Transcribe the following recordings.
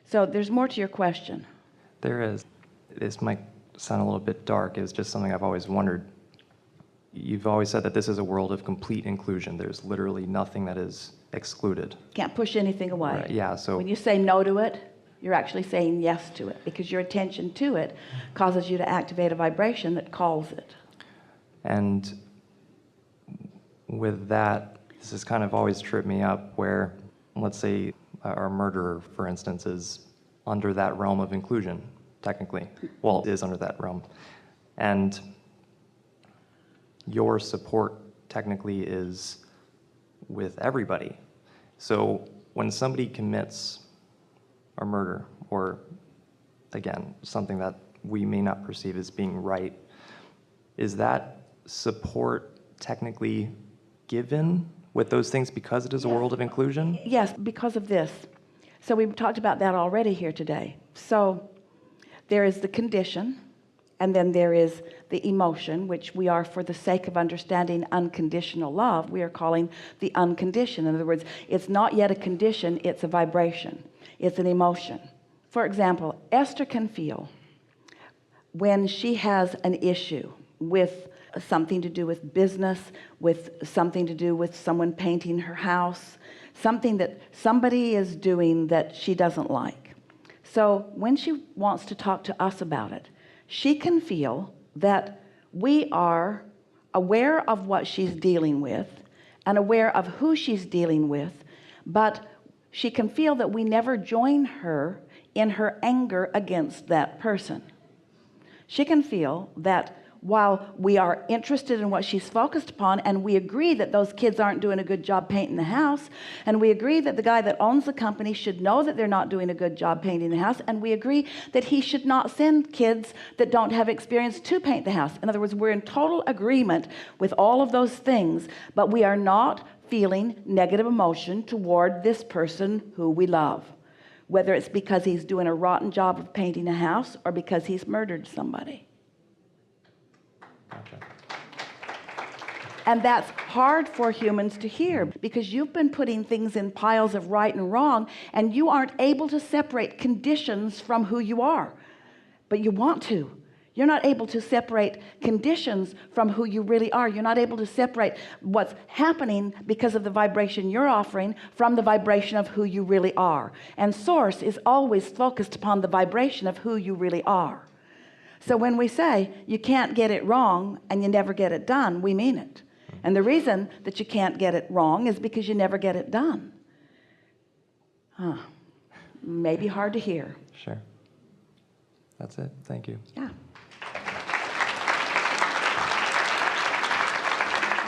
So there's more to your question. There is. This might sound a little bit dark. It's just something I've always wondered. You've always said that this is a world of complete inclusion. There's literally nothing that is excluded. Can't push anything away. Right, yeah, so when you say no to it, you're actually saying yes to it, because your attention to it causes you to activate a vibration that calls it. And with that, this has kind of always tripped me up where, let's say, our murderer, for instance, is under that realm of inclusion, technically. Well, it is under that realm. And your support technically is with everybody. So when somebody commits a murder, or again, something that we may not perceive as being right, is that support technically given with those things because it is a world of inclusion? Yes, because of this. So we've talked about that already here today. So there is the condition, and then there is the emotion, which we are, for the sake of understanding unconditional love, we are calling the unconditioned. In other words, it's not yet a condition, it's a vibration. It's an emotion. For example, Esther can feel when she has an issue with something to do with business, with something to do with someone painting her house, something that somebody is doing that she doesn't like. So when she wants to talk to us about it, she can feel that we are aware of what she's dealing with and aware of who she's dealing with, but she can feel that we never join her in her anger against that person. She can feel that while we are interested in what she's focused upon, and we agree that those kids aren't doing a good job painting the house, and we agree that the guy that owns the company should know that they're not doing a good job painting the house, and we agree that he should not send kids that don't have experience to paint the house. In other words, we're in total agreement with all of those things, but we are not feeling negative emotion toward this person who we love, whether it's because he's doing a rotten job of painting a house or because he's murdered somebody. Gotcha. And that's hard for humans to hear, because you've been putting things in piles of right and wrong, and you aren't able to separate conditions from who you are. But you want to. You're not able to separate conditions from who you really are. You're not able to separate what's happening because of the vibration you're offering from the vibration of who you really are. And Source is always focused upon the vibration of who you really are. So when we say you can't get it wrong and you never get it done, we mean it. And the reason that you can't get it wrong is because you never get it done. Maybe hard to hear. Sure. That's it. Thank you. Yeah.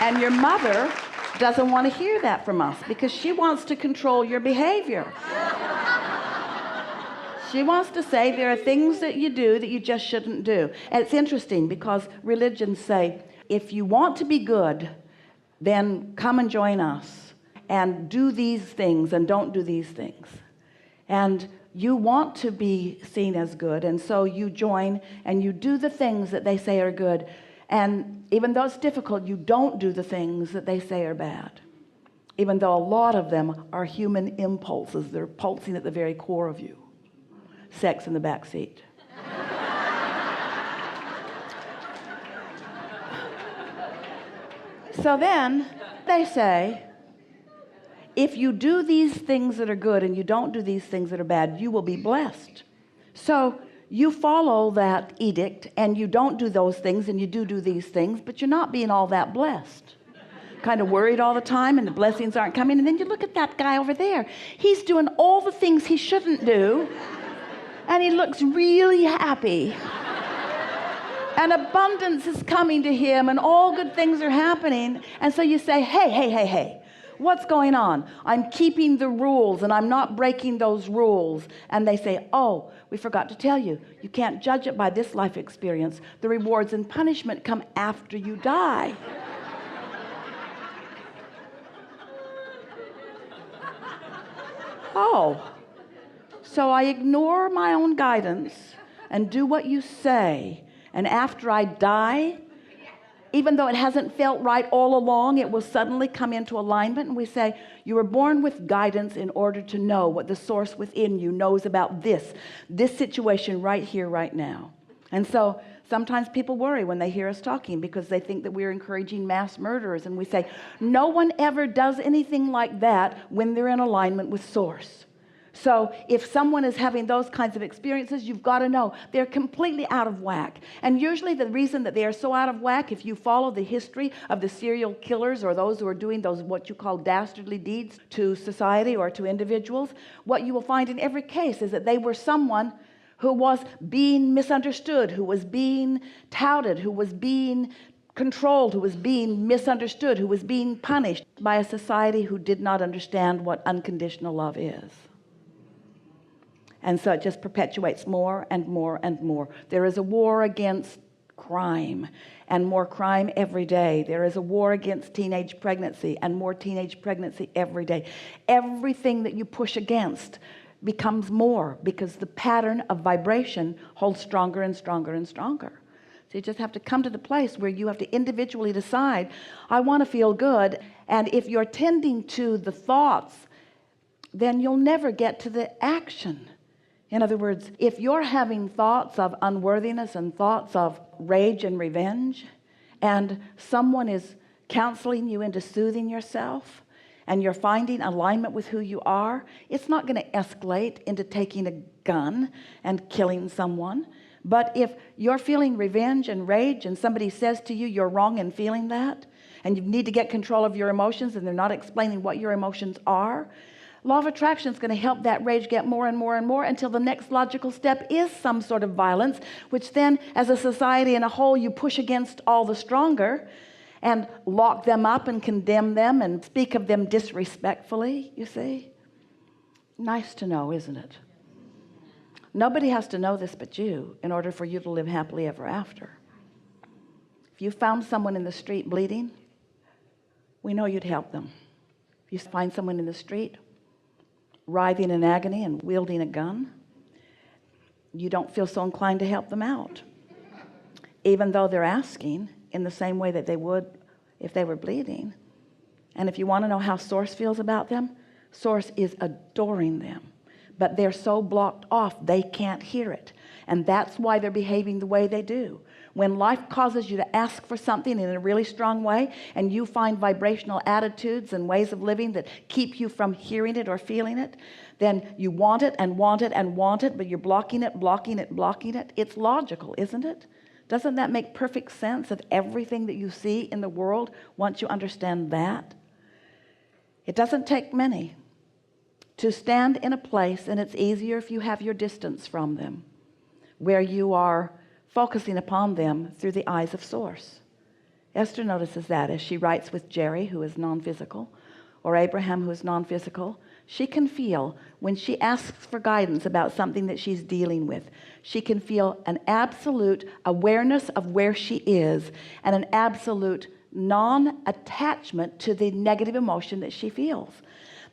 And your mother doesn't want to hear that from us, because she wants to control your behavior. She wants to say there are things that you do that you just shouldn't do. And it's interesting, because religions say, if you want to be good, then come and join us and do these things and don't do these things. And you want to be seen as good, and so you join and you do the things that they say are good. And even though it's difficult, you don't do the things that they say are bad, even though a lot of them are human impulses. They're pulsing at the very core of you. Sex in the back seat. So then they say, if you do these things that are good and you don't do these things that are bad, you will be blessed. So you follow that edict and you don't do those things and you do these things, but you're not being all that blessed. Kind of worried all the time, and the blessings aren't coming. And then you look at that guy over there. He's doing all the things he shouldn't do, and he looks really happy. And abundance is coming to him, and all good things are happening. And so you say, hey, what's going on? I'm keeping the rules and I'm not breaking those rules. And they say, oh, we forgot to tell you, you can't judge it by this life experience. The rewards and punishment come after you die. Oh, so I ignore my own guidance and do what you say, and after I die, Even though it hasn't felt right all along, it will suddenly come into alignment, and we say, you were born with guidance in order to know what the source within you knows about this situation right here, right now. And so sometimes people worry when they hear us talking because they think that we're encouraging mass murderers, and we say, no one ever does anything like that when they're in alignment with source. So if someone is having those kinds of experiences, you've got to know they're completely out of whack. And usually the reason that they are so out of whack, if you follow the history of the serial killers or those who are doing those what you call dastardly deeds to society or to individuals, what you will find in every case is that they were someone who was being misunderstood, who was being touted, who was being controlled, who was being misunderstood, who was being punished by a society who did not understand what unconditional love is. And so it just perpetuates more and more and more. There is a war against crime, and more crime every day. There is a war against teenage pregnancy, and more teenage pregnancy every day. Everything that you push against becomes more, because the pattern of vibration holds stronger and stronger and stronger. So you just have to come to the place where you have to individually decide, I want to feel good. And if you're tending to the thoughts, then you'll never get to the action. In other words, if you're having thoughts of unworthiness and thoughts of rage and revenge, and someone is counseling you into soothing yourself, and you're finding alignment with who you are, it's not going to escalate into taking a gun and killing someone. But if you're feeling revenge and rage, and somebody says to you you're wrong in feeling that, and you need to get control of your emotions, and they're not explaining what your emotions are, law of attraction is going to help that rage get more and more and more until the next logical step is some sort of violence, which then as a society in a whole you push against all the stronger and lock them up and condemn them and speak of them disrespectfully. You see, nice to know, isn't it? Nobody has to know this but you in order for you to live happily ever after. If you found someone in the street bleeding, we know you'd help them. If you find someone in the street writhing in agony and wielding a gun, you don't feel so inclined to help them out, even though they're asking in the same way that they would if they were bleeding. And if you want to know how source feels about them, source is adoring them, but they're so blocked off they can't hear it, and that's why they're behaving the way they do. When life causes you to ask for something in a really strong way, and you find vibrational attitudes and ways of living that keep you from hearing it or feeling it, then you want it and want it and want it, but you're blocking it, blocking it, blocking it. It's logical, isn't it? Doesn't that make perfect sense of everything that you see in the world once you understand that? It doesn't take many to stand in a place, and it's easier if you have your distance from them, where you are focusing upon them through the eyes of source. Esther notices that as she writes with Jerry, who is non-physical, or Abraham, who is non-physical. She can feel when she asks for guidance about something that she's dealing with, she can feel an absolute awareness of where she is and an absolute non-attachment to the negative emotion that she feels.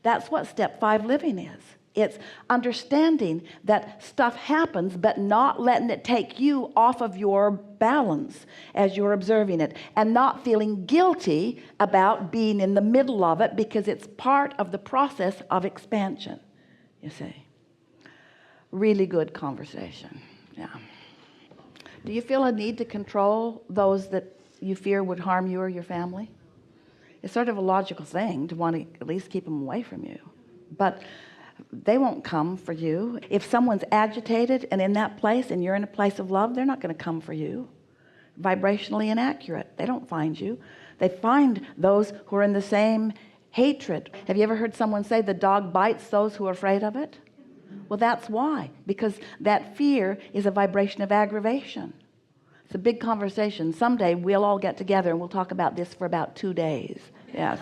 That's what step 5 living is. It's understanding that stuff happens, but not letting it take you off of your balance as you're observing it, and not feeling guilty about being in the middle of it, because it's part of the process of expansion. You see, really good conversation. Yeah. Do you feel a need to control those that you fear would harm you or your family? It's sort of a logical thing to want to at least keep them away from you, but they won't come for you. If someone's agitated and in that place and you're in a place of love, they're not going to come for you. Vibrationally inaccurate. They don't find you. They find those who are in the same hatred. Have you ever heard someone say the dog bites those who are afraid of it? Well, that's why, because that fear is a vibration of aggravation. It's a big conversation. Someday we'll all get together and we'll talk about this for about 2 days. Yes.